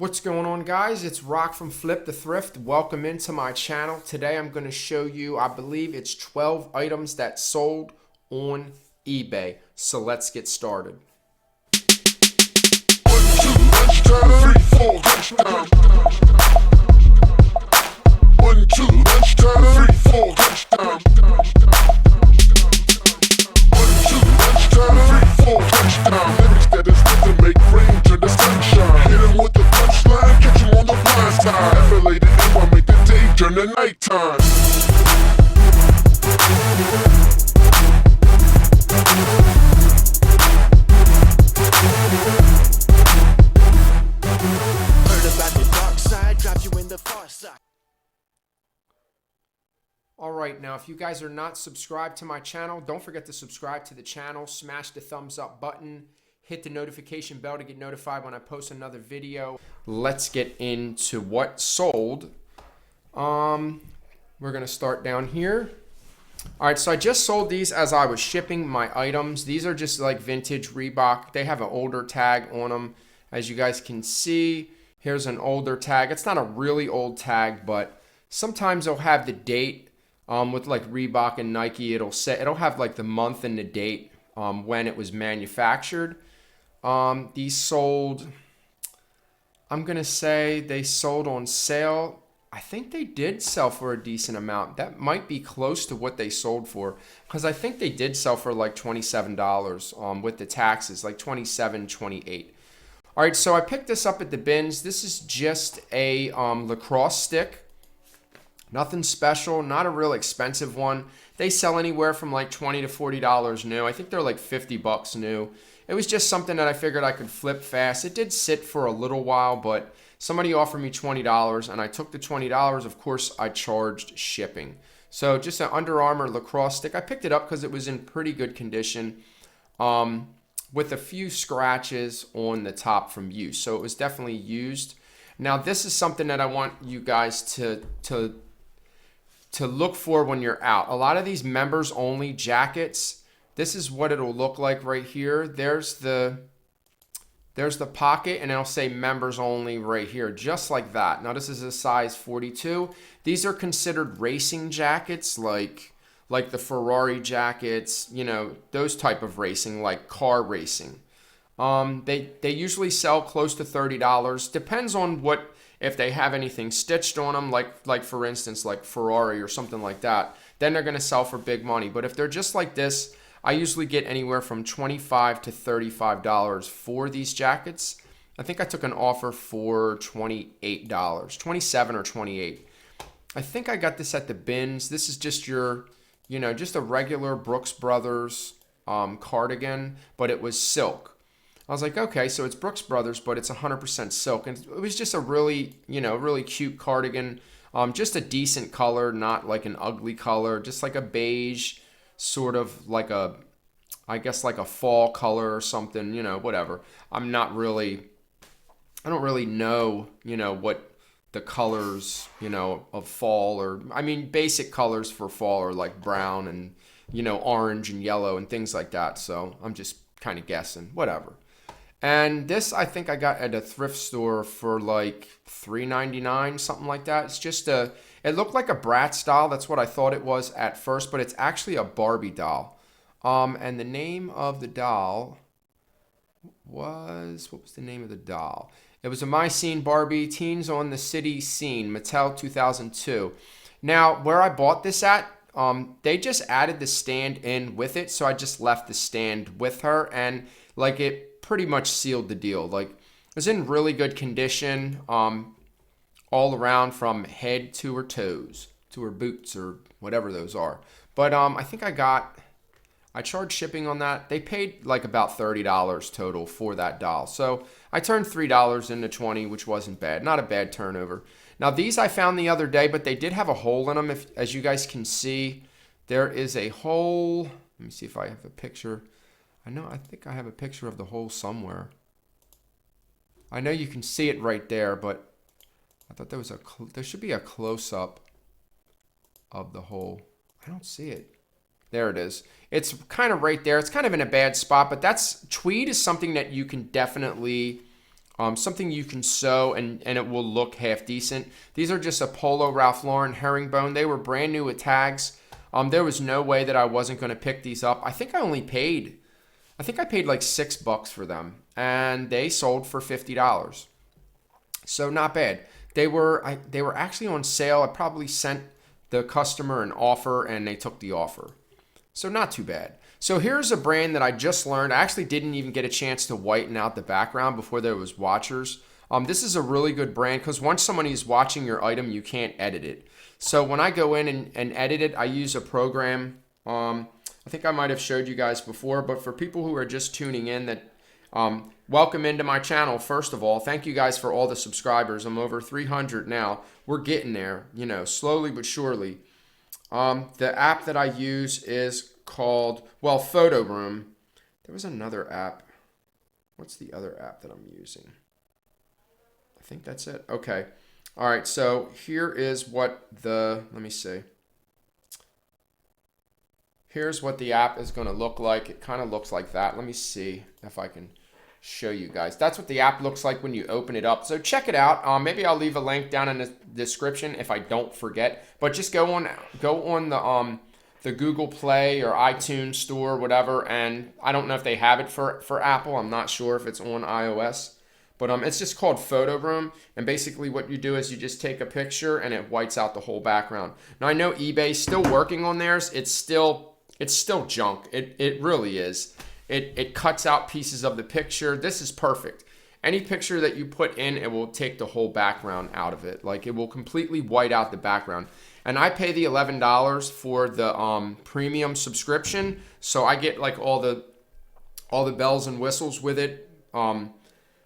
What's going on, guys? It's Rock from Flip the Thrift. Welcome into my channel. Today I'm going to show you, I believe it's 12 items that sold on eBay. So let's get started. 1, 2, lunchtime. 3, 4, lunchtime. 1, 2, lunchtime. 3, 4, lunchtime. 1, 2, lunchtime. 3, 4, lunchtime. Lyrics that is meant to make rain turn to sunshine. Hit 'em with the punchline, catch 'em on the blind side. Affiliated if I make the day turn to nighttime. Alright, now if you guys are not subscribed to my channel, don't forget to subscribe to the channel, smash the thumbs up button, hit the notification bell to get notified when I post another video. Let's get into what sold. We're going to start down here. Alright, so I just sold these as I was shipping my items. These are just like vintage Reebok. They have an older tag on them. As you guys can see, here's an older tag. It's not a really old tag, but sometimes they'll have the date. With like Reebok and Nike, it'll have like the month and the date when it was manufactured. These sold, I'm gonna say they sold on sale. I think they did sell for a decent amount. That might be close to what they sold for, because I think they did sell for like $27 with the taxes, like $27, $28. All right, so I picked this up at the bins. This is just a lacrosse stick. Nothing special, not a real expensive one. They sell anywhere from like $20 to $40 new. I think they're like $50 new. It was just something that I figured I could flip fast. It did sit for a little while, but somebody offered me $20 and I took the $20. Of course, I charged shipping. So just an Under Armour lacrosse stick. I picked it up because it was in pretty good condition with a few scratches on the top from use. So it was definitely used. Now this is something that I want you guys to look for when you're out. A lot of these members only jackets, this is what it'll look like right here. There's the pocket and it'll say members only right here, just like that. Now this is a size 42. These are considered racing jackets, like the Ferrari jackets, you know, those type of racing, like car racing. They usually sell close to $30. Depends on what, if they have anything stitched on them, like for instance, like Ferrari or something like that, then they're going to sell for big money. But if they're just like this, I usually get anywhere from $25 to $35 for these jackets. I think I took an offer for $28, $27 or $28. I think I got this at the bins. This is just your, you know, just a regular Brooks Brothers cardigan, but it was silk. I was like, okay, so it's Brooks Brothers, but it's 100% silk. And it was just a really, you know, really cute cardigan. Just a decent color, not like an ugly color. Just like a beige, sort of like a, I guess like a fall color or something, you know, whatever. I don't really know, you know, what the colors, you know, of fall or, I mean, basic colors for fall are like brown and, you know, orange and yellow and things like that. So I'm just kind of guessing, whatever. And this, I think I got at a thrift store for like $3.99, something like that. It's just it looked like a Bratz doll. That's what I thought it was at first, but it's actually a Barbie doll. And the name of the doll was, what was the name of the doll? It was a My Scene Barbie, Teens on the City Scene, Mattel 2002. Now, where I bought this at, they just added the stand in with it, so I just left the stand with her, and like it pretty much sealed the deal. Like, it was in really good condition all around from head to her toes, to her boots or whatever those are. But I think I charged shipping on that. They paid like about $30 total for that doll. So I turned $3 into $20, which wasn't bad. Not a bad turnover. Now these I found the other day, but they did have a hole in them. As you guys can see, there is a hole. Let me see if I have a picture. I think I have a picture of the hole somewhere. I know you can see it right there, but I thought there should be a close-up of the hole. I don't see it. There it is. It's kind of right there. It's kind of in a bad spot, but tweed is something that you can definitely something you can sew and it will look half decent. These are just a Polo Ralph Lauren herringbone. They were brand new with tags. There was no way that I wasn't going to pick these up. I think I paid like $6 for them, and they sold for $50. So not bad. They were actually on sale. I probably sent the customer an offer and they took the offer. So not too bad. So here's a brand that I just learned. I actually didn't even get a chance to whiten out the background before there was watchers. This is a really good brand because once somebody's watching your item, you can't edit it. So when I go in and edit it, I use a program. I think I might have showed you guys before, but for people who are just tuning in, that welcome into my channel. First of all, thank you guys for all the subscribers. I'm over 300 now. We're getting there, slowly but surely. The app that I use is called, Photo Room. There was another app. What's the other app that I'm using? I think that's it. Okay. All right. So here is what let me see. Here's what the app is going to look like. It kind of looks like that. Let me see if I can show you guys. That's what the app looks like when you open it up. So check it out. Maybe I'll leave a link down in the description if I don't forget. But just go on the Google Play or iTunes Store, whatever. And I don't know if they have it for Apple. I'm not sure if it's on iOS. But it's just called Photo Room. And basically what you do is you just take a picture and it whites out the whole background. Now I know eBay's still working on theirs. It's still junk. It really is. It cuts out pieces of the picture. This is perfect. Any picture that you put in, it will take the whole background out of it. Like it will completely white out the background. And I pay the $11 for the premium subscription, so I get like all the bells and whistles with it,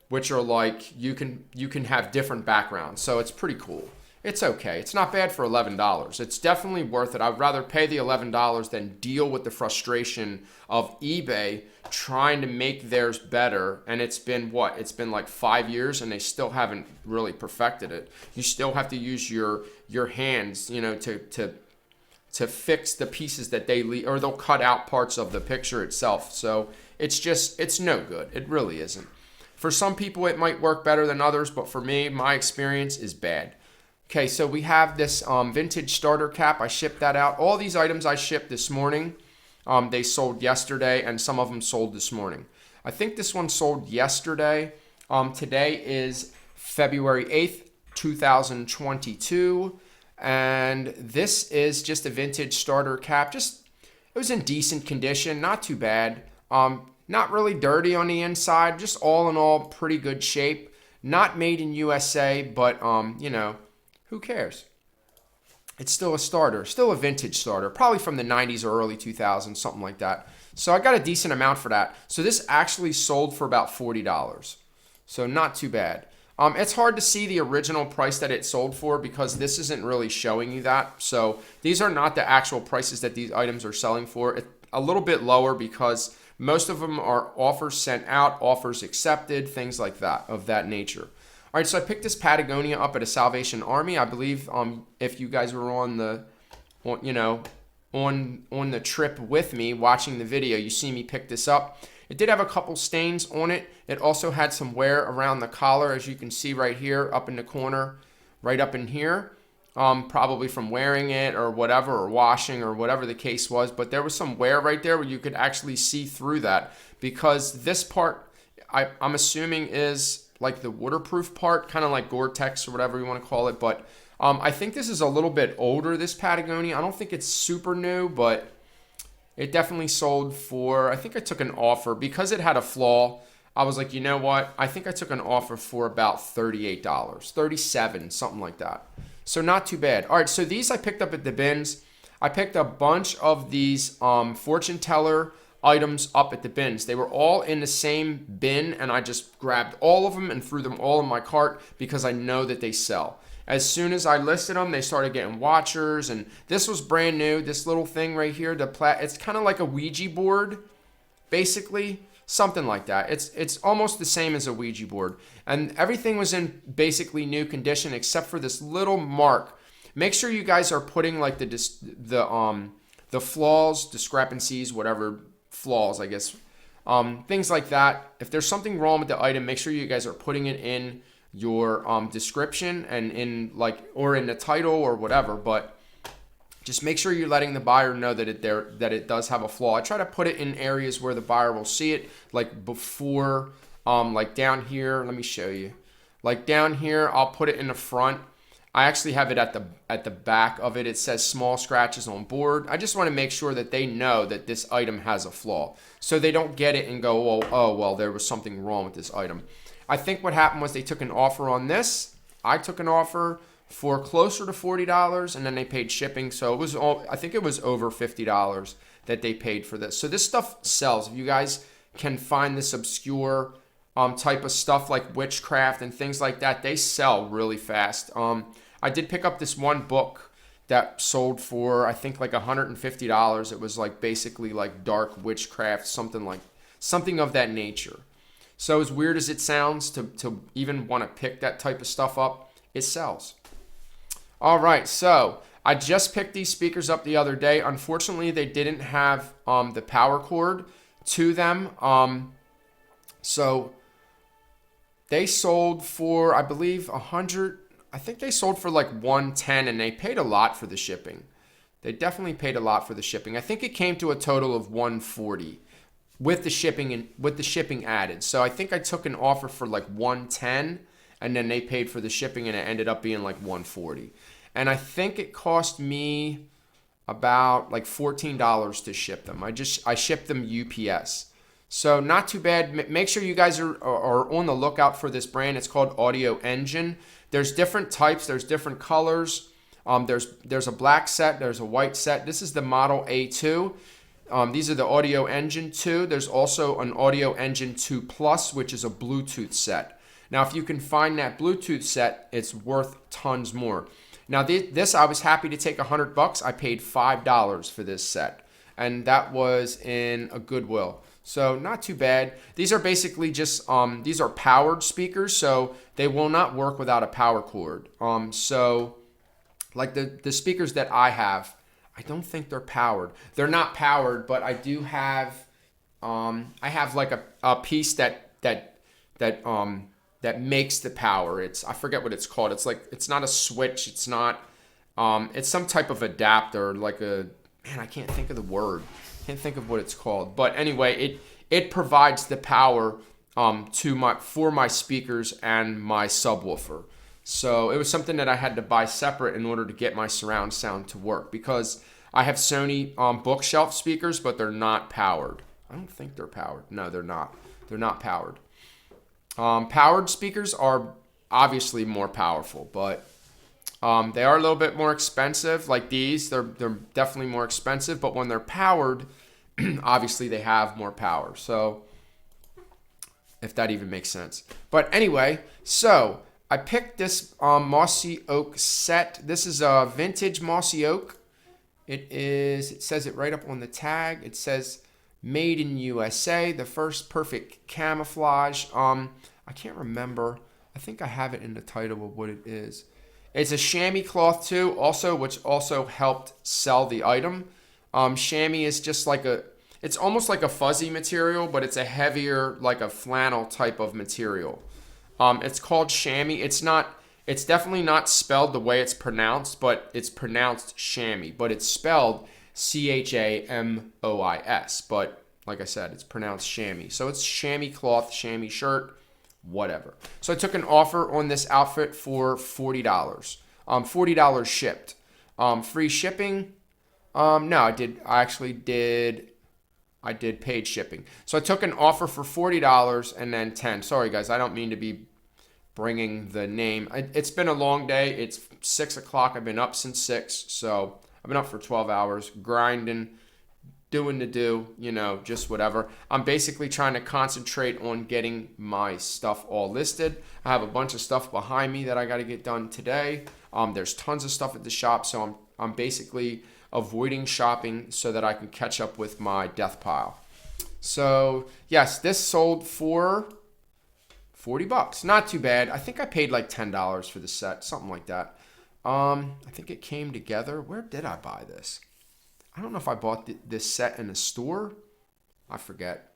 which are like you can have different backgrounds. So it's pretty cool. It's okay. It's not bad for $11. It's definitely worth it. I'd rather pay the $11 than deal with the frustration of eBay trying to make theirs better. And it's been like 5 years and they still haven't really perfected it. You still have to use your hands, to fix the pieces that they leave, or they'll cut out parts of the picture itself. So it's no good. It really isn't. For some people, it might work better than others, but for me, my experience is bad. Okay, so we have this vintage starter cap. I shipped that out. All these items I shipped this morning. They sold yesterday, and some of them sold this morning. I think this one sold yesterday. Today is February 8th, 2022. And this is just a vintage starter cap. It was in decent condition, not too bad. Not really dirty on the inside, just all in all pretty good shape. Not made in USA, but who cares? It's still a starter, still a vintage starter, probably from the 90s or early 2000s, something like that. So I got a decent amount for that. So this actually sold for about $40. So not too bad. It's hard to see the original price that it sold for because this isn't really showing you that. So these are not the actual prices that these items are selling for. It's a little bit lower because most of them are offers sent out, offers accepted, things like that, of that nature. All right, so I picked this Patagonia up at a Salvation Army. I believe if you guys were on the trip with me watching the video, you see me pick this up. It did have a couple stains on it. It also had some wear around the collar, as you can see right here, up in the corner, right up in here. Probably from wearing it or whatever, or washing or whatever the case was. But there was some wear right there where you could actually see through that, because this part, I'm assuming, is like the waterproof part, kind of like Gore-Tex or whatever you want to call it. But I think this is a little bit older, this Patagonia. I don't think it's super new, but it definitely sold for, I think I took an offer because it had a flaw. I was like, you know what? I think I took an offer for about $38, $37, something like that. So not too bad. All right, so these I picked up at the bins. I picked a bunch of these fortune teller items up at the bins. They were all in the same bin, and I just grabbed all of them and threw them all in my cart because I know that they sell. As soon as I listed them, they started getting watchers, and this was brand new. This little thing right here, it's kind of like a Ouija board, basically, something like that. It's almost the same as a Ouija board, and everything was in basically new condition except for this little mark. Make sure you guys are putting like the flaws, discrepancies, whatever flaws, I guess, things like that. If there's something wrong with the item, make sure you guys are putting it in your description and in or in the title or whatever. But just make sure you're letting the buyer know that it does have a flaw. I try to put it in areas where the buyer will see it, like before, like down here. Let me show you. Like down here, I'll put it in the front. I actually have it at the back of it. It says small scratches on board. I just want to make sure that they know that this item has a flaw, so they don't get it and go, oh well, there was something wrong with this item. I think what happened was they took an offer on this. I took an offer for closer to $40, and then they paid shipping. So it was I think it was over $50 that they paid for this. So this stuff sells. If you guys can find this obscure type of stuff like witchcraft and things like that, they sell really fast. I did pick up this one book that sold for, I think, like $150. It was like basically like dark witchcraft, something of that nature. So as weird as it sounds to even want to pick that type of stuff up, it sells. All right, so I just picked these speakers up the other day. Unfortunately, they didn't have the power cord to them. So they sold for, I believe, $100. I think they sold for like $110, and they paid a lot for the shipping. They definitely paid a lot for the shipping. I think it came to a total of $140 with the shipping added. So I think I took an offer for like $110, and then they paid for the shipping, and it ended up being like $140. And I think it cost me about like $14 to ship them. I shipped them UPS. So not too bad. Make sure you guys are on the lookout for this brand. It's called Audio Engine. There's different types. There's different colors. There's a black set. There's a white set. This is the Model A2. These are the Audio Engine 2. There's also an Audio Engine 2 Plus, which is a Bluetooth set. Now, if you can find that Bluetooth set, it's worth tons more. Now, this I was happy to take $100. I paid $5 for this set, and that was in a Goodwill. So not too bad. These are basically just these are powered speakers, so they will not work without a power cord. So like the speakers that I have, I don't think they're powered. They're not powered, but I do have I have like a piece that makes the power. I forget what it's called. It's not a switch. It's not it's some type of adapter, like I can't think of the word. Can't think of what it's called. But anyway, it provides the power for my speakers and my subwoofer. So it was something that I had to buy separate in order to get my surround sound to work, because I have Sony bookshelf speakers, but they're not powered. I don't think they're powered. No, they're not. They're not powered. Powered speakers are obviously more powerful, but they are a little bit more expensive. Like these, they're definitely more expensive, but when they're powered, obviously they have more power. So if that even makes sense. But anyway, so I picked this mossy oak set. This is a vintage mossy oak. It says it right up on the tag. It says made in USA, the first perfect camouflage. I can't remember. I think I have it in the title of what it is. It's a chamois cloth too, which also helped sell the item. Chamois is just it's almost like a fuzzy material, but it's a heavier, like a flannel type of material. It's called chamois. It's definitely not spelled the way it's pronounced, but it's pronounced chamois, but it's spelled CHAMOIS. But like I said, it's pronounced chamois. So it's chamois cloth, chamois shirt, whatever. So I took an offer on this outfit for $40. $40 shipped. Free shipping? No, I did paid shipping. So I took an offer for $40 and then $10. Sorry guys, I don't mean to be bringing the name. It's been a long day. It's 6 o'clock. I've been up since 6. So I've been up for 12 hours, grinding, doing the do, just whatever. I'm basically trying to concentrate on getting my stuff all listed. I have a bunch of stuff behind me that I got to get done today. There's tons of stuff at the shop, so I'm basically avoiding shopping so that I can catch up with my death pile. So yes, this sold for $40. Not too bad. I think I paid like $10 for the set, something like that. I think it came together. Where did I buy this? I don't know if I bought this set in a store. I forget.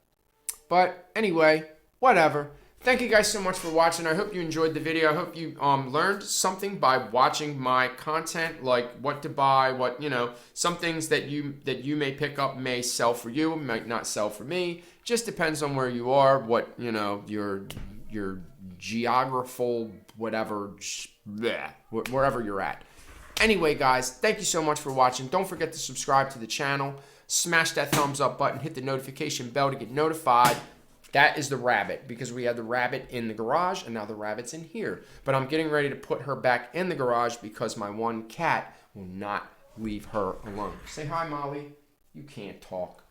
But anyway, whatever. Thank you guys so much for watching. I hope you enjoyed the video. I hope you learned something by watching my content, like what to buy, what, you know, some things that you may pick up may sell for you, might not sell for me. Just depends on where you are, what, you know, your geographical, whatever, bleh, wherever you're at. Anyway, guys, thank you so much for watching. Don't forget to subscribe to the channel. Smash that thumbs up button. Hit the notification bell to get notified. That is the rabbit, because we had the rabbit in the garage, and now the rabbit's in here. But I'm getting ready to put her back in the garage because my one cat will not leave her alone. Say hi, Molly. You can't talk.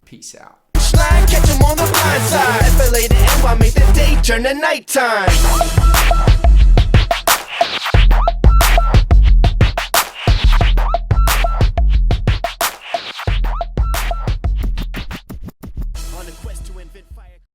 Peace out. Catch 'em on the blind side. Escalated and I make the day turn to nighttime.